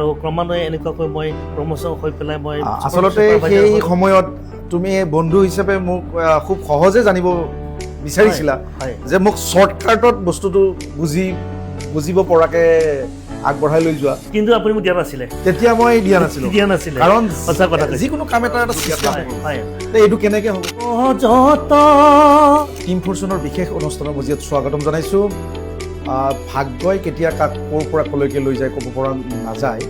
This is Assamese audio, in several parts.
আৰু ক্ৰমান্বয়ে এনেকুৱাকৈ মই প্ৰমোশ্যন হৈ পেলাই মই আচলতে সেই সময়ত তুমি বন্ধু হিচাপে মোক খুব সহজে জানিব বিচাৰিছিলা যে মোক শ্বৰ্টকাটত বস্তুটো বুজিব পৰাকৈ আগবঢ়াই লৈ যোৱা, কিন্তু আপুনি মোক দিয়া নাছিলে। তেতিয়া মই দিয়া নাছিলো কাৰণ সঁচা কথা যিকোনো কাম এটা এইটো কেনেকৈ হ'ব। টিম ফৰচুনৰ বিশেষ অনুষ্ঠানৰ মজিয়াত স্বাগতম জনাইছোঁ। ভাগ্যই কেতিয়া কাক ক'ৰ পৰা ক'লৈকে লৈ যায় ক'ব পৰা নাযায়।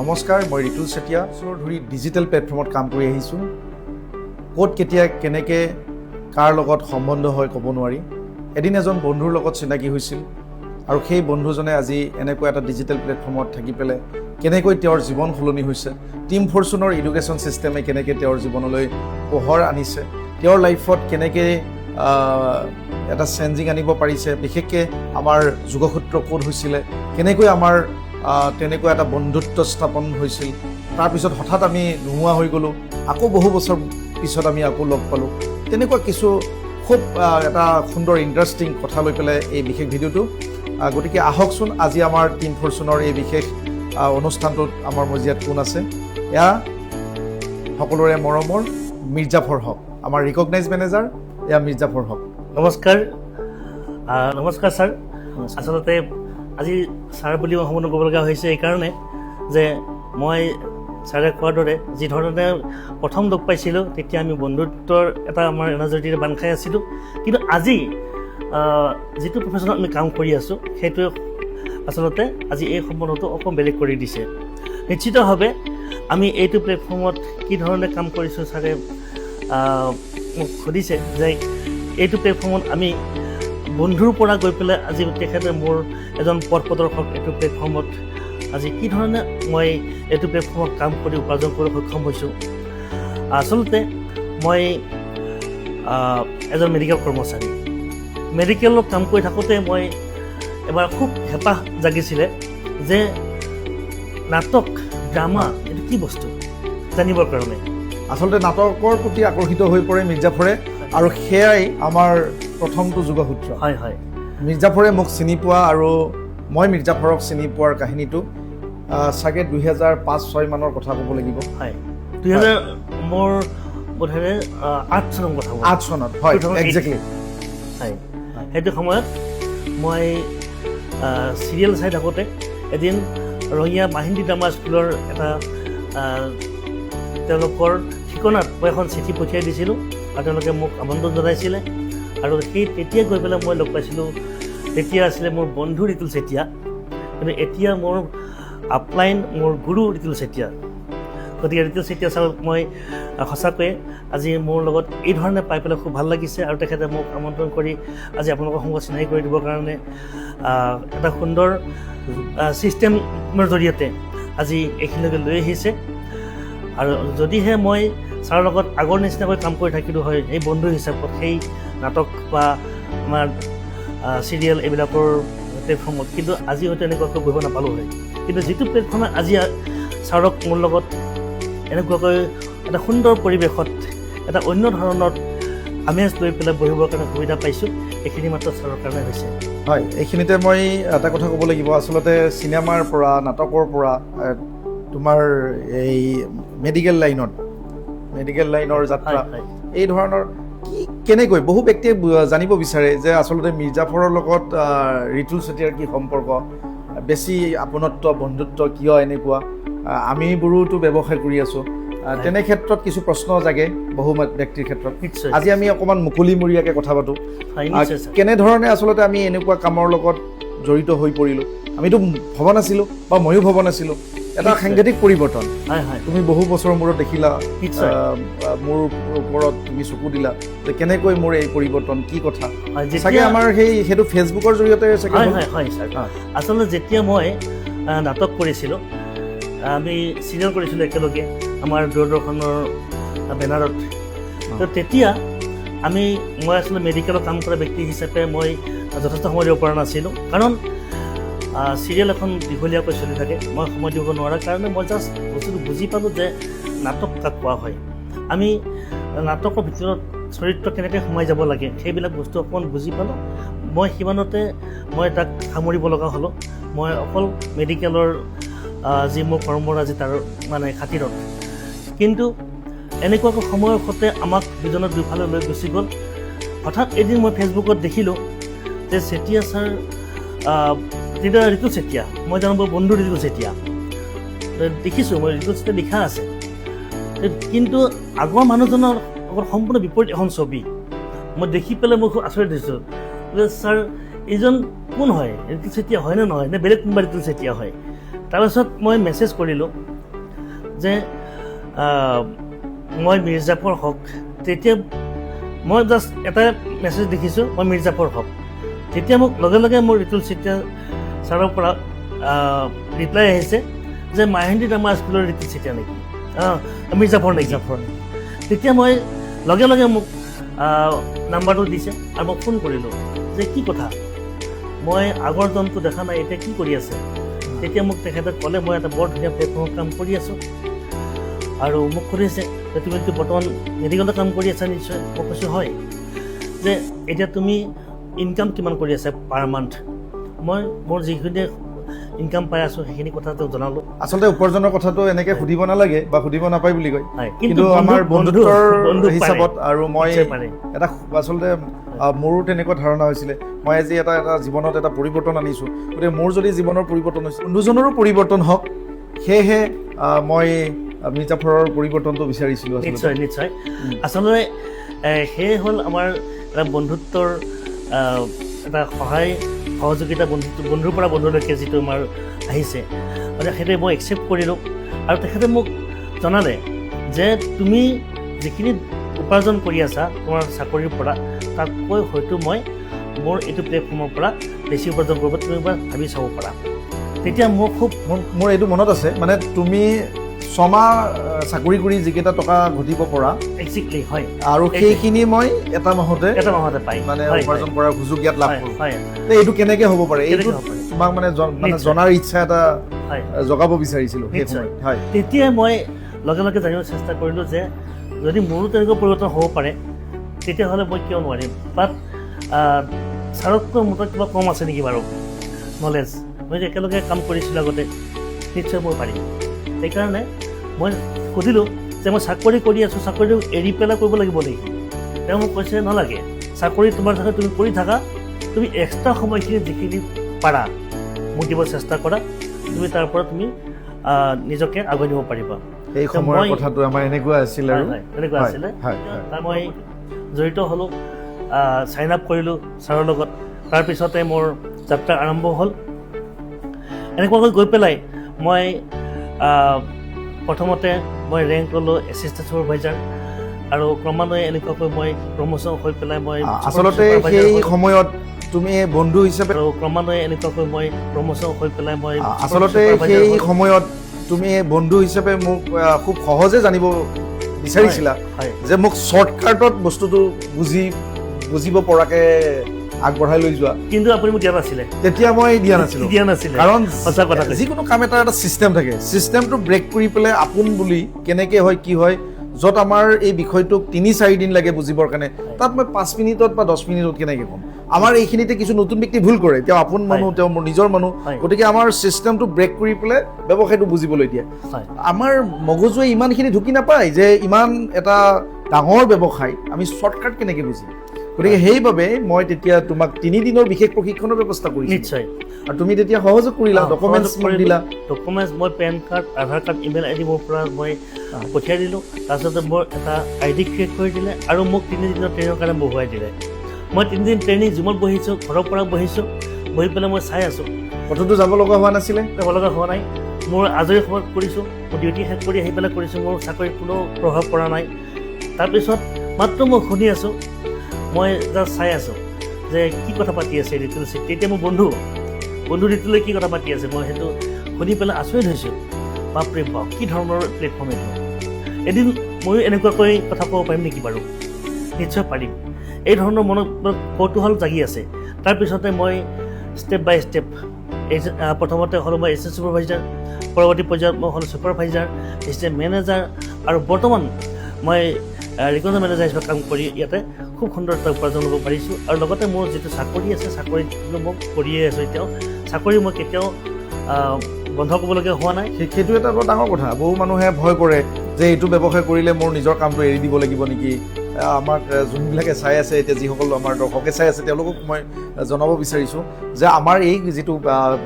নমস্কাৰ, মই ৰিতুল চেতিয়া। বছৰ ধৰি ডিজিটেল প্লেটফৰ্মত কাম কৰি আহিছোঁ। ক'ত কেতিয়া কেনেকৈ কাৰ লগত সম্বন্ধ হয় ক'ব নোৱাৰি। এদিন এজন বন্ধুৰ লগত চিনাকি হৈছিল আৰু সেই বন্ধুজনে আজি এনেকুৱা এটা ডিজিটেল প্লেটফৰ্মত থাকি পেলাই কেনেকৈ তেওঁৰ জীৱন সলনি হৈছে, টিম ফৰচুনৰ এডুকেশ্যন ছিষ্টেমে কেনেকৈ তেওঁৰ জীৱনলৈ পোহৰ আনিছে, তেওঁৰ লাইফত কেনেকৈ এটা চেঞ্জিং আনিব পাৰিছে, বিশেষকৈ আমাৰ যোগসূত্ৰ ক'ত হৈছিলে, কেনেকৈ আমাৰ তেনেকুৱা এটা বন্ধুত্ব স্থাপন হৈছিল, তাৰপিছত হঠাৎ আমি নোহোৱা হৈ গ'লোঁ, আকৌ বহু বছৰ পিছত আমি আকৌ লগ পালোঁ, তেনেকুৱা কিছু খুব এটা সুন্দৰ ইণ্টাৰেষ্টিং কথা লৈ পেলাই এই বিশেষ ভিডিঅ'টো। গতিকে আহকচোন, আজি আমাৰ টিম ফৰচুনৰ এই বিশেষ অনুষ্ঠানটোত আমাৰ মজিয়াত কোন আছে। এয়া সকলোৰে মৰমৰ মিৰ্জাফৰ হক, আমাৰ ৰিকগনাইজ মেনেজাৰ। এয়া মিৰ্জাফৰ হক। নমস্কাৰ ছাৰ। আচলতে আজি ছাৰ বুলি মই সম্বোধন কৰিব লগা হৈছে এইকাৰণে যে মই ছাৰে কোৱাৰ দৰে যিধৰণে প্ৰথম লগ পাইছিলোঁ তেতিয়া আমি বন্ধুত্বৰ এটা আমাৰ এনাজৰিটিৰে বান্ধ খাই আছিলোঁ, কিন্তু আজি যিটো প্ৰফেশ্যনত আমি কাম কৰি আছোঁ সেইটোৱে আচলতে আজি এই সম্বন্ধটো অকণ বেলেগ কৰি দিছে। নিশ্চিতভাৱে আমি এইটো প্লেটফৰ্মত কি ধৰণে কাম কৰিছোঁ ছাৰে মোক সুধিছে যে এইটো প্লেটফৰ্মত আমি বন্ধুৰ পৰা গৈ পেলাই আজি তেখেতে মোৰ এজন পথ প্ৰদৰ্শক এইটো প্লেটফৰ্মত আজি কি ধৰণে মই এইটো প্লেটফৰ্মত কাম কৰি উপাৰ্জন কৰিবলৈ সক্ষম হৈছোঁ। আচলতে মই এজন মেডিকেল কৰ্মচাৰী। মেডিকেলত কাম কৰি থাকোঁতে মই এবাৰ খুব হেঁপাহ জাগিছিলে যে নাটক, ড্ৰামা এইটো কি বস্তু জানিবৰ কাৰণে। আচলতে নাটকৰ প্ৰতি আকৰ্ষিত হৈ পৰে মিৰ্জাফৰে, আৰু সেয়াই আমাৰ প্ৰথমটো যোগসূত্ৰ। হয় হয়, মিৰ্জাফৰে মোক চিনি পোৱা আৰু মই মিৰ্জাফৰক চিনি পোৱাৰ কাহিনীটো চাগে 2005-06 মানৰ কথা ক'ব লাগিব। হয়, 2000 মোৰ বোধেৰে 8 চনৰ কথা। 8 চনত, হয় একজেক্টলি। হয়, সেইটো সময়ত মই চিৰিয়েল চাই থাকোঁতে এদিন ৰঙীয়া মাহিন্দী ড্ৰামা স্কুলৰ এটা তেওঁলোকৰ ঠিকনাত মই এখন চিঠি পঠিয়াই দিছিলোঁ আৰু তেওঁলোকে মোক আমন্ত্ৰণ জনাইছিলে। আৰু সেই তেতিয়া গৈ পেলাই মই লগ পাইছিলোঁ, তেতিয়া আছিলে মোৰ বন্ধু ৰিতুল চেতিয়া, কিন্তু এতিয়া মোৰ আপলাইন, মোৰ গুৰু ৰিতুল চেতিয়া। গতিকে ৰিতুল চেতিয়া ছাৰক মই সঁচাকৈয়ে আজি মোৰ লগত এই ধৰণে পাই পেলাই খুব ভাল লাগিছে, আৰু তেখেতে মোক আমন্ত্ৰণ কৰি আজি আপোনালোকৰ সংগ চিনাকি কৰি দিবৰ কাৰণে এটা সুন্দৰ ছিষ্টেমৰ জৰিয়তে আজি এইখিনিলৈকে লৈ আহিছে। আৰু যদিহে মই ছাৰৰ লগত আগৰ নিচিনাকৈ কাম কৰি থাকিলোঁ হয় এই বন্ধু হিচাপত সেই নাটক বা আমাৰ চিৰিয়েল এইবিলাকৰ প্লেটফৰ্মত, কিন্তু আজি হয়তো এনেকুৱাকৈ বহিব নাপালোঁ হয়। কিন্তু যিটো প্লেটফৰ্মে আজি ছাৰক মোৰ লগত এনেকুৱাকৈ এটা সুন্দৰ পৰিৱেশত এটা অন্য ধৰণৰ আমেজ লৈ পেলাই বহিবৰ কাৰণে সুবিধা পাইছোঁ, এইখিনি মাত্ৰ ছাৰৰ কাৰণে হৈছে। হয়, এইখিনিতে মই এটা কথা ক'ব লাগিব। আচলতে চিনেমাৰ পৰা, নাটকৰ পৰা তোমাৰ এই মেডিকেল লাইনৰ যাত্ৰা, এই ধৰণৰ কেনেকৈ বহু ব্যক্তিয়ে জানিব বিচাৰে যে আচলতে মিৰ্জাফৰৰ লগত ৰিতুল চেতিয়াৰ কি সম্পৰ্ক, বেছি আপোনত্ব বন্ধুত্ব কিয় এনেকুৱা, আমিবোৰোতো ব্যৱসায় কৰি আছোঁ, তেনে ক্ষেত্ৰত কিছু প্ৰশ্ন জাগে বহু ব্যক্তিৰ ক্ষেত্ৰত। আজি আমি অকণমান মুকলিমূৰীয়াকৈ কথা পাতোঁ, কেনেধৰণে আচলতে আমি এনেকুৱা কামৰ লগত জড়িত হৈ পৰিলোঁ। আমিতো ভবা নাছিলোঁ বা ময়ো ভবা নাছিলোঁ। এটা সাংঘাতিক পৰিৱৰ্তন। তুমি বহু বছৰৰ মূৰত দেখিলা, মোৰ ওপৰত তুমি চকু দিলা যে কেনেকৈ মোৰ এই পৰিৱৰ্তন, কি কথা চাগে আমাৰ সেইটো ফেচবুকৰ জৰিয়তে চাগে। হয় ছাৰ, আচলতে যেতিয়া মই নাটক কৰিছিলোঁ, আমি চিৰিয়েল কৰিছিলোঁ একেলগে আমাৰ দূৰদৰ্শনৰ বেনাৰত, তো তেতিয়া মই আচলতে মেডিকেলত কাম কৰা ব্যক্তি হিচাপে মই যথেষ্ট সময় দিব পৰা নাছিলোঁ, কাৰণ চিৰিয়েল এখন দীঘলীয়াকৈ চলি থাকে, মই সময় দিব নোৱাৰাৰ কাৰণে মই জাষ্ট বস্তুটো বুজি পালোঁ যে নাটক কাক কোৱা হয়। আমি নাটকৰ ভিতৰত চৰিত্ৰ কেনেকৈ সোমাই যাব লাগে সেইবিলাক বস্তু অকণমান বুজি পালোঁ। মই সিমানতে মই তাক সামৰিব লগা হ'লোঁ। মই অকল মেডিকেলৰ যি মোৰ কৰ্মৰাজি তাৰ মানে খাতিৰত। কিন্তু এনেকুৱাকৈ সময়ৰ সৈতে আমাক দুজনক দুফালে লৈ গুচি গ'ল। হঠাৎ এদিন মই ফেচবুকত দেখিলোঁ যে চেতিয়া ছাৰ, তেতিয়া ঋতু চেতিয়া, মই জানো মোৰ বন্ধু ঋতু চেতিয়া, দেখিছোঁ মই ঋতু চেতিয়া লিখা আছে। কিন্তু আগৰ মানুহজনৰ লগত সম্পূৰ্ণ বিপৰীত এখন ছবি মই দেখি পেলাই মই খুব আচৰিত হৈছোঁ যে ছাৰ এইজন কোন হয়, ঋতু চেতিয়া হয়নে নহয়, নে বেলেগ কোনোবা ঋতু চেতিয়া হয়। তাৰপিছত মই মেছেজ কৰিলোঁ যে মই মিৰ্জাফৰ হক। তেতিয়া মই জাষ্ট এটা মেছেজ দেখিছোঁ, মই মিৰ্জাফৰ হক। তেতিয়া মোক লগে লগে মোৰ ঋতুল চেতিয়া ছাৰৰ পৰা ৰিপ্লাই আহিছে যে মাহেন্দ্ৰী আমাৰ স্কুলৰ ঋতু চেতিয়া নেকি, মিৰ্জাফৰ নেকি। তেতিয়া মই লগে লগে মোক নাম্বাৰটো দিছে আৰু মই ফোন কৰিলোঁ যে কি কথা, মই আগৰ জনটো দেখা নাই, এতিয়া কি কৰি আছে। তেতিয়া মোক তেখেতে ক'লে মই এটা বৰ ধুনীয়া প্লেটফৰ্মত কাম কৰি আছোঁ, আৰু মোক সুধিছে যে তুমি বৰ্তমান মেডিকেলত কাম কৰি আছা নিশ্চয়। মই কৈছোঁ হয়। যে এতিয়া তুমি ইনকাম কিমান কৰি আছা পাৰ মান্থ। মই মোৰ যিখিনি ইনকাম পাই আছোঁ সেইখিনি কথাটো জনালোঁ। আচলতে উপাৰ্জনৰ কথাটো এনেকৈ সুধিব নালাগে বা সুধিব নাপায় বুলি কয়, কিন্তু আমাৰ বন্ধুত্বৰ বন্ধু হিচাপত আৰু মই পাৰে এটা আচলতে মোৰো তেনেকুৱা ধাৰণা হৈছিলে, মই আজি এটা জীৱনত এটা পৰিৱৰ্তন আনিছোঁ, গতিকে মোৰ যদি জীৱনৰ পৰিৱৰ্তন হৈছে বন্ধুজনৰো পৰিৱৰ্তন হওক, সেয়েহে মই মিৰ্জাফৰৰ পৰিৱৰ্তনটো বিচাৰিছিলোঁ। নিশ্চয় নিশ্চয়। আচলতে সেয়ে হ'ল আমাৰ এটা বন্ধুত্বৰ এটা সহায় সহযোগিতা, বন্ধুৰ পৰা বন্ধুলৈকে যিটো আমাৰ আহিছে, সেইটো মই একচেপ্ট কৰিলোঁ। আৰু তেখেতে মোক জনালে যে তুমি যিখিনি উপাৰ্জন কৰি আছা তোমাৰ চাকৰিৰ পৰা, তাতকৈ হয়তো মই মোৰ এইটো প্লেটফৰ্মৰ পৰা বেছি উপাৰ্জন কৰিব, তুমি এবাৰ ভাবি চাব পাৰা। তেতিয়া মোৰ মোৰ এইটো মনত আছে, মানে তুমি 6 মাহ চাকৰি কৰি যিকেইটা টকা ঘটিব পৰা, একজেক্টলি হয়, আৰু সেইখিনি মই এটা মাহতে পাই মানে উপাৰ্জন কৰাৰ সুযোগ ইয়াত লাভ কৰোঁ। হয়। এইটো কেনেকে হ'ব পাৰে, এইটো তোমাক মানে জনাৰ ইচ্ছা এটা জগাব বিচাৰিছিলোঁ। হয়, তেতিয়া মই লগে লগে জানিব চেষ্টা কৰিলোঁ যে যদি মোৰো তেনেকুৱা পৰিৱৰ্তন হ'ব পাৰে তেতিয়াহ'লে মই কিয় নোৱাৰিম। বাট ছাৰতকৈ মোৰ তাত কিবা কম আছে নেকি বাৰু নলেজ, মই যে একেলগে কাম কৰিছিলোঁ আগতে, নিশ্চয় মই পাৰিম। সেইকাৰণে মই সুধিলোঁ যে মই চাকৰি কৰি আছোঁ, চাকৰিটো এৰি পেলাই কৰিব লাগিব নেকি। তেওঁ মোক কৈছে নালাগে, চাকৰি তোমাৰ থাকে তুমি কৰি থাকা, তুমি এক্সট্ৰা সময়খিনি যিখিনি পাৰা মোক দিব চেষ্টা কৰা, তুমি তাৰ পৰা তুমি নিজকে আগুৱাই নিব পাৰিবা। এই সময়ৰ কথাটো আমাৰ এনেকুৱা আছিল আৰু এনেকুৱা আছিলে। তাৰ মই জড়িত হ'লোঁ, ছাইন আপ কৰিলোঁ ছাৰৰ লগত। তাৰপিছতে মোৰ যাত্ৰা আৰম্ভ হ'ল। এনেকুৱাকৈ গৈ পেলাই মই প্ৰথমতে মই ৰেংক ল'লোঁ এছিষ্টেণ্ট ছুপাৰভাইজাৰ, আৰু ক্ৰমান্বয়ে এনেকুৱাকৈ মই প্ৰমোশ্যন হৈ পেলাই মই আচলতে সেই সময়ত তুমি বন্ধু হিচাপে, আৰু ক্ৰমান্বয়ে এনেকুৱাকৈ মই প্ৰমোশ্যন হৈ পেলাই মই আচলতে সেই সময়ত তুমি বন্ধু হিচাপে মোক খুব সহজে জানিব বিচাৰিছিলা যে মোক শ্বৰ্টকাটত বস্তুটো বুজিব পৰাকৈ আগবঢ়াই লৈ যোৱা, কিন্তু আপুনি মোক দিয়া নাছিলে। তেতিয়া মই দিয়া নাছিলোঁ, কাৰণ সঁচা কথা, যিকোনো কাম এটা চিষ্টেম থাকে, চিষ্টেমটো ব্ৰেক কৰি পেলাই আপোন বুলি কেনেকৈ হয় কি হয়, য'ত আমাৰ এই বিষয়টোক 3-4 দিন লাগে বুজিবৰ কাৰণে, তাত মই 5 মিনিটত বা 10 মিনিটত কেনেকৈ ক'ম। আমাৰ এইখিনিতে কিছু নতুন ব্যক্তি ভুল কৰে, তেওঁ আপোন মানুহ, তেওঁ মোৰ নিজৰ মানুহ, গতিকে আমাৰ চিষ্টেমটো ব্ৰেক কৰি পেলাই ব্যৱসায়টো বুজিবলৈ দিয়ে। আমাৰ মগজুৱে ইমানখিনি ঢুকি নাপায় যে ইমান এটা ডাঙৰ ব্যৱসায় আমি শ্বৰ্টকাট কেনেকৈ বুজিম। গতিকে সেইবাবে মই তেতিয়া তোমাক 3 দিনৰ বিশেষ প্ৰশিক্ষণৰ ব্যৱস্থা কৰিছোঁ। নিশ্চয়। আৰু তুমি তেতিয়া সহযোগ কৰিলা, ডকুমেণ্টছ দিলা। ডকুমেণ্টছ মই পেন কাৰ্ড, আধাৰ কাৰ্ড, ইমেইল ID মোৰ পৰা মই পঠিয়াই দিলোঁ। তাৰপিছতে মোৰ এটা ID ক্ৰিয়েট কৰি দিলে, আৰু মোক 3 দিনৰ ট্ৰেইনিঙৰ কাৰণে বহুৱাই দিলে। মই 3 দিন ট্ৰেইনিং জিমত বহিছোঁ, ঘৰৰ পৰা বহিছোঁ, বহি পেলাই মই চাই আছোঁ। ক'তোতো যাব লগা হোৱা নাছিলে? যাব লগা হোৱা নাই। মোৰ আজৰি সময়ত কৰিছোঁ, মোৰ ডিউটি শেষ কৰি আহি পেলাই কৰিছোঁ, মোৰ চাকৰিত কোনো প্ৰভাৱ পৰা নাই। তাৰপিছত মাত্ৰ মই শুনি আছোঁ, মই জাষ্ট চাই আছোঁ যে কি কথা পাতি আছে ঋতুল চেতিয়া। তেতিয়া মোৰ বন্ধু ঋতুলে কি কথা পাতি আছে, মই সেইটো শুনি পেলাই আচৰিত হৈছোঁ। বাপৰে বাপ, কি ধৰণৰ প্লেটফৰ্ম এইটো। এদিন ময়ো এনেকুৱাকৈ কথা ক'ব পাৰিম নেকি বাৰু? নিশ্চয় পাৰিম। এই ধৰণৰ মনত কৌতূহল জাগি আছে। তাৰপিছতে মই ষ্টেপ বাই ষ্টেপ, প্ৰথমতে হ'লোঁ মই এছিষ্টেণ্ট ছুপাৰভাইজাৰ, পৰৱৰ্তী পৰ্যায়ত মই হ'লোঁ ছুপাৰভাইজাৰ, এছিষ্টেণ্ট মেনেজাৰ, আৰু বৰ্তমান মই ৰিকগনাইজ মেনেজাৰ হিচাপে কাম কৰি ইয়াতে খুব সুন্দৰ এটা উপাৰ্জন ল'ব পাৰিছোঁ। আৰু লগতে মোৰ যিটো চাকৰি আছে, চাকৰিত মই কৰিয়ে আছোঁ এতিয়াও। চাকৰি মই কেতিয়াও বন্ধ কৰিবলগীয়া হোৱা নাই। সেইটো এটা বৰ ডাঙৰ কথা। বহু মানুহে ভয় কৰে যে এইটো ব্যৱসায় কৰিলে মোৰ নিজৰ কামটো এৰি দিব লাগিব নেকি। আমাক যোনবিলাকে চাই আছে এতিয়া, যিসকল আমাৰ দৰ্শকে চাই আছে, তেওঁলোকক মই জনাব বিচাৰিছোঁ যে আমাৰ এই যিটো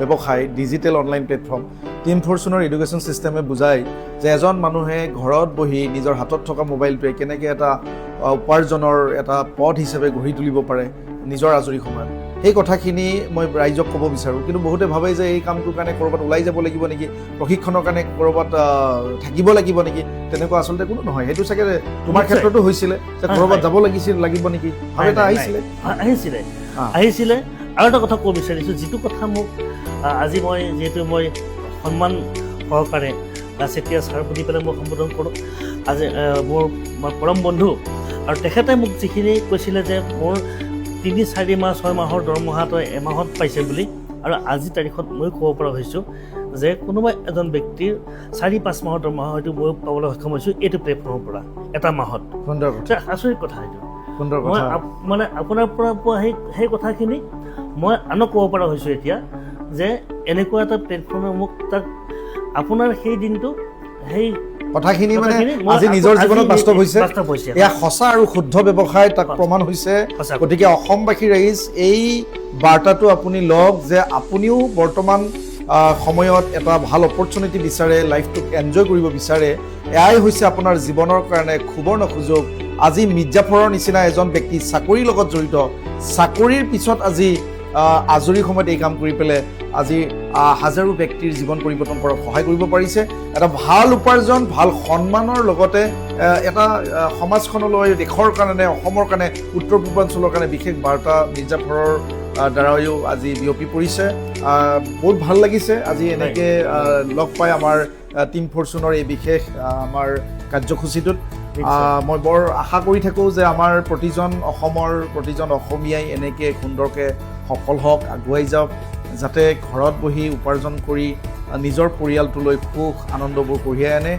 ব্যৱসায় ডিজিটেল অনলাইন প্লেটফৰ্ম টিম ফৰ্চুনৰ এডুকেশ্যন ছিষ্টেমে বুজায় যে এজন মানুহে ঘৰত বহি নিজৰ হাতত থকা মোবাইলটোৱে কেনেকৈ এটা উপাৰ্জনৰ এটা পথ হিচাপে গঢ়ি তুলিব পাৰে নিজৰ আজৰি সময়ত। সেই কথাখিনি মই ৰাইজক ক'ব বিচাৰোঁ। কিন্তু বহুতে ভাবে যে এই কামটোৰ কাৰণে ক'ৰবাত ওলাই যাব লাগিব নেকি, প্ৰশিক্ষণৰ কাৰণে ক'ৰবাত থাকিব লাগিব নেকি। তেনেকুৱা আচলতে কোনো নহয়। সেইটো চাগে তোমাৰ ক্ষেত্ৰতো হৈছিলে যে ক'ৰবাত যাব লাগিব নেকি, ভাৱ এটা আহিছিলে। আৰু এটা কথা ক'ব বিচাৰিছোঁ, যিটো কথা মোক আজি যিহেতু মই সন্মান সহকাৰে চেতিয়া ছাৰ বুলি পেলাই মই সম্বোধন কৰোঁ। আজি মোৰ পৰম বন্ধু, আৰু তেখেতে মোক যিখিনি কৈছিলে যে মোৰ 3-4 মাহ 6 মাহৰ দৰমহা তই এমাহত পাইছে বুলি, আৰু আজিৰ তাৰিখত মই ক'ব পৰা হৈছোঁ যে কোনোবা এজন ব্যক্তিৰ 4-5 মাহৰ দৰমহা হয়তো মই পাবলৈ সক্ষম হৈছোঁ এইটো প্লেটফৰ্মৰ পৰা এটা মাহত। সুন্দৰ কথা, আচৰিত কথা এইটো। সুন্দৰ মই কথা। মানে আপোনাৰ পৰা পোৱা সেই কথাখিনি মই আনক ক'ব পৰা হৈছোঁ এতিয়া যে এনেকুৱা এটা প্লেটফৰ্মে মোক তাক আপোনাৰ সেই দিনটো সেই কথাখিনি মানে আজি নিজৰ জীৱনত বাস্তৱ হৈছে। এয়া সঁচা আৰু শুদ্ধ ব্যৱসায় তাক প্ৰমাণ হৈছে। গতিকে অসমবাসী ৰাইজ, এই বাৰ্তাটো আপুনি লওক যে আপুনিও বৰ্তমান সময়ত এটা ভাল অপৰচুনিটি বিচাৰে, লাইফটোক এনজয় কৰিব বিচাৰে। এয়াই হৈছে আপোনাৰ জীৱনৰ কাৰণে সুবৰ্ণ সুযোগ। আজি মিৰ্জাফৰৰ নিচিনা এজন ব্যক্তি চাকৰিৰ লগত জড়িত, চাকৰিৰ পিছত আজি আজৰি সময়ত এই কাম কৰি পেলাই আজি হাজাৰো ব্যক্তিৰ জীৱন পৰিৱৰ্তন কৰাত সহায় কৰিব পাৰিছে। এটা ভাল উপাৰ্জন, ভাল সন্মানৰ লগতে এটা সমাজখনলৈ, দেশৰ কাৰণে, অসমৰ কাৰণে, উত্তৰ পূৰ্বাঞ্চলৰ কাৰণে বিশেষ বাৰ্তা মিৰ্জাফৰৰ দ্বাৰাও আজি বিয়পি পৰিছে। বহুত ভাল লাগিছে আজি এনেকৈ লগ পাই আমাৰ টিম ফৰ্চুনৰ এই বিশেষ আমাৰ কাৰ্যসূচীটোত। মই বৰ আশা কৰি থাকোঁ যে আমাৰ প্ৰতিজন অসমীয়াই এনেকৈ সুন্দৰকৈ সফল হওক, আগুৱাই যাওক, যাতে ঘৰত বহি উপাৰ্জন কৰি নিজৰ পৰিয়ালটোলৈ সুখ আনন্দবোৰ কঢ়িয়াই আনে।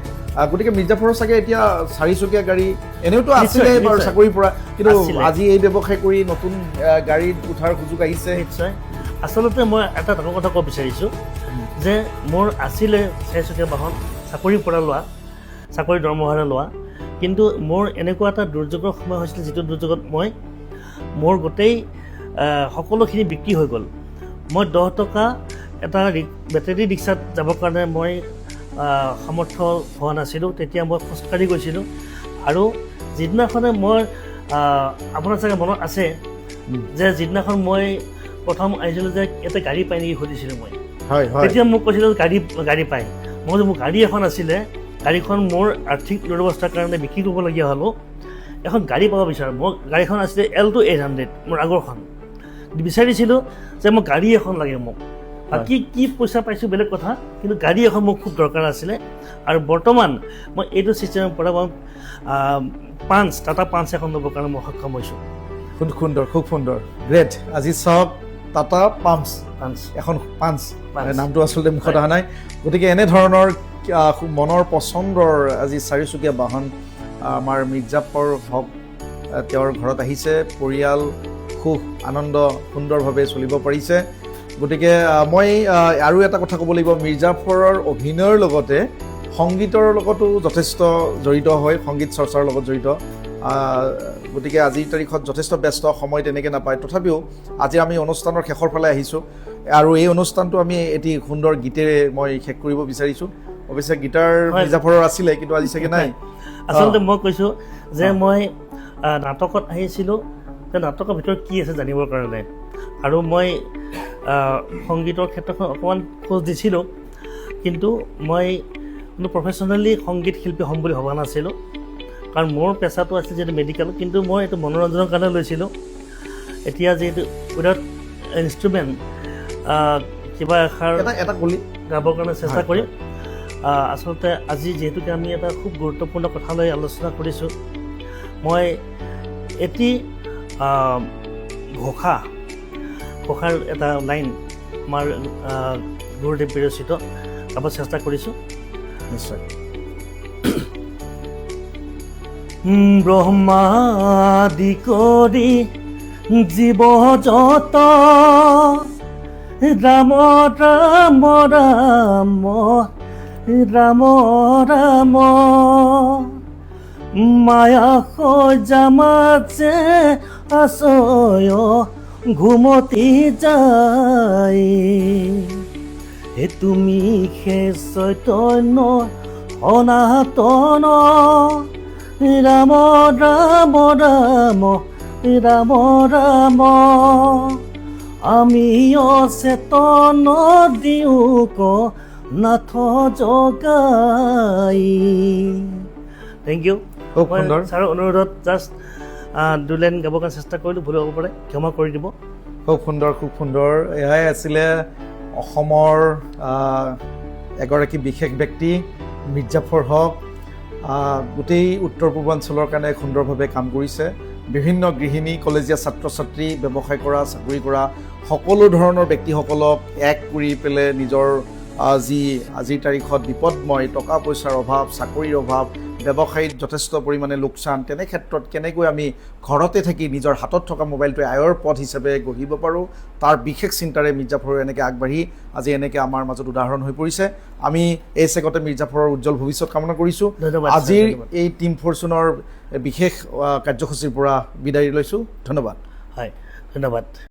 গতিকে মিৰ্জাফৰৰ চাগে এতিয়া 4চকীয়া গাড়ী এনেওতো আছিলে বাৰু চাকৰিৰ পৰা, কিন্তু আজি এই ব্যৱসায় কৰি নতুন গাড়ীত উঠাৰ সুযোগ আহিছে। নিশ্চয়। আচলতে মই এটা ডাঙৰ কথা ক'ব বিচাৰিছোঁ যে মোৰ আছিলে 4চকীয়া বাহন, চাকৰিৰ পৰা লোৱা, চাকৰি দৰমহাৰে লোৱা, কিন্তু মোৰ এনেকুৱা এটা দুৰ্যোগৰ সময় হৈছিলে যিটো দুৰ্যোগত মোৰ গোটেই সকলোখিনি বিক্ৰী হৈ গ'ল। মই 10 টকা এটা বেটেৰী ৰিক্সাত যাবৰ কাৰণে মই সামৰ্থ্য হোৱা নাছিলোঁ। তেতিয়া মই খোজকাঢ়ি গৈছিলোঁ। আৰু যিদিনাখনে মই আপোনাৰ চাগে মনত আছে যে যিদিনাখন মই প্ৰথম আহিছিলোঁ যে এটা গাড়ী পায় নেকি সুধিছিলোঁ মই। তেতিয়া মোক কৈছিলোঁ গাড়ী পায়। মই যে মোৰ গাড়ী এখন আছিলে, গাড়ীখন মোৰ আৰ্থিক দুৰৱস্থাৰ কাৰণে বিক্ৰী কৰিবলগীয়া হ'লোঁ। এখন গাড়ী পাব বিচাৰোঁ। মোৰ গাড়ীখন আছিলে Alto 800, মোৰ আগৰখন। বিচাৰিছিলোঁ যে মোক গাড়ী এখন লাগে, মোক কি পইচা পাইছোঁ বেলেগ কথা, কিন্তু গাড়ী এখন মোক খুব দৰকাৰ আছিলে। আৰু বৰ্তমান মই এইটো চিষ্টেমৰ পৰা মই টাটা পাঞ্চ এখন ল'বৰ কাৰণে মই সক্ষম হৈছোঁ। খুব সুন্দৰ, খুব সুন্দৰ, গ্ৰেট। আজি চাওক টাটা পাঞ্চ এখন পাঞ্চ নামটো আচলতে মুখত অহা নাই। গতিকে এনেধৰণৰ মনৰ পচন্দৰ আজি 4চকীয়া বাহন আমাৰ মিৰ্জাফৰ হক তেওঁৰ ঘৰত আহিছে। পৰিয়াল সুখ আনন্দ সুন্দৰভাৱে চলিব পাৰিছে। গতিকে মই আৰু এটা কথা ক'ব লাগিব, মিৰ্জাফৰৰ অভিনয়ৰ লগতে সংগীতৰ লগতো যথেষ্ট জড়িত হয়, সংগীত চৰ্চাৰ লগত জড়িত। গতিকে আজিৰ তাৰিখত যথেষ্ট ব্যস্ত, সময় তেনেকৈ নাপায়। তথাপিও আজি আমি অনুষ্ঠানৰ শেষৰ ফালে আহিছোঁ, আৰু এই অনুষ্ঠানটো আমি এটি সুন্দৰ গীতেৰে মই শেষ কৰিব বিচাৰিছোঁ। অৱশ্যে গীটাৰ মিৰ্জাফৰৰ আছিলে, কিন্তু আজি চাগে নাই। আচলতে মই কৈছোঁ যে মই নাটকত আহিছিলোঁ, যে নাটকৰ ভিতৰত কি আছে জানিবৰ কাৰণে, আৰু মই সংগীতৰ ক্ষেত্ৰখন অকণমান খোজ দিছিলোঁ, কিন্তু মই কোনো প্ৰফেশ্যনেলি সংগীত শিল্পী হ'ম বুলি ভবা নাছিলোঁ। কাৰণ মোৰ পেচাটো আছিল যিহেতু মেডিকেল, কিন্তু মই এইটো মনোৰঞ্জনৰ কাৰণে লৈছিলোঁ। এতিয়া যিহেতু উইদাউট ইনষ্ট্ৰুমেণ্ট কিবা এষাৰ গাবৰ কাৰণে চেষ্টা কৰিম। আচলতে আজি যিহেতুকে আমি এটা খুব গুৰুত্বপূৰ্ণ কথা লৈ আলোচনা কৰিছোঁ, মই এটি ঘোষাৰ এটা লাইন আমাৰ গুৰুদেৱ বিৰচিত গাব চেষ্টা কৰিছোঁ। নিশ্চয়। ব্ৰহ্মাদি কৰি জীৱ যত ৰাম ৰাম ৰাম ৰাম ৰাম মায়া সজামাছে আছয় ঘুমতি যায় হে তুমি হে চৈতন্য সনাতন ৰাম ৰাম ৰাম ৰাম ৰাম আমি অচেতন দিওঁক নাথ জগাই থেংক ইউ খুব সুন্দৰ। ছাৰৰ অনুৰোধত জাষ্ট দুলাইন গাবৰ কাৰণে চেষ্টা কৰিলোঁ, ভুল হ'ব পাৰে, ক্ষমা কৰি দিব। খুব সুন্দৰ, খুব সুন্দৰ। এয়াই আছিলে অসমৰ এগৰাকী বিশেষ ব্যক্তি মিৰ্জাফৰ হক। গোটেই উত্তৰ পূৰ্বাঞ্চলৰ কাৰণে সুন্দৰভাৱে কাম কৰিছে। বিভিন্ন গৃহিণী, কলেজীয়া ছাত্ৰ ছাত্ৰী, ব্যৱসায় কৰা, চাকৰি কৰা সকলো ধৰণৰ ব্যক্তিসকলক এক কৰি পেলাই নিজৰ যি আজিৰ তাৰিখত বিপদময়, টকা পইচাৰ অভাৱ, চাকৰিৰ অভাৱ, ব্যৱসায়ীত যথেষ্ট পৰিমাণে লোকচান, তেনে ক্ষেত্ৰত কেনেকৈ আমি ঘৰতে থাকি নিজৰ হাতত থকা মোবাইলটোৱে আয়ৰ পথ হিচাপে গঢ়িব পাৰোঁ, তাৰ বিশেষ চিন্তাৰে মিৰ্জাফৰ এনেকৈ আগবাঢ়ি আজি এনেকৈ আমাৰ মাজত উদাহৰণ হৈ পৰিছে। আমি এই চেগতে মিৰ্জাফৰৰ উজ্জ্বল ভৱিষ্যত কামনা কৰিছোঁ। ধন্যবাদ। আজিৰ এই টিম ফৰচুনৰ বিশেষ কাৰ্যসূচীৰ পৰা বিদায় লৈছোঁ। ধন্যবাদ। হয়, ধন্যবাদ।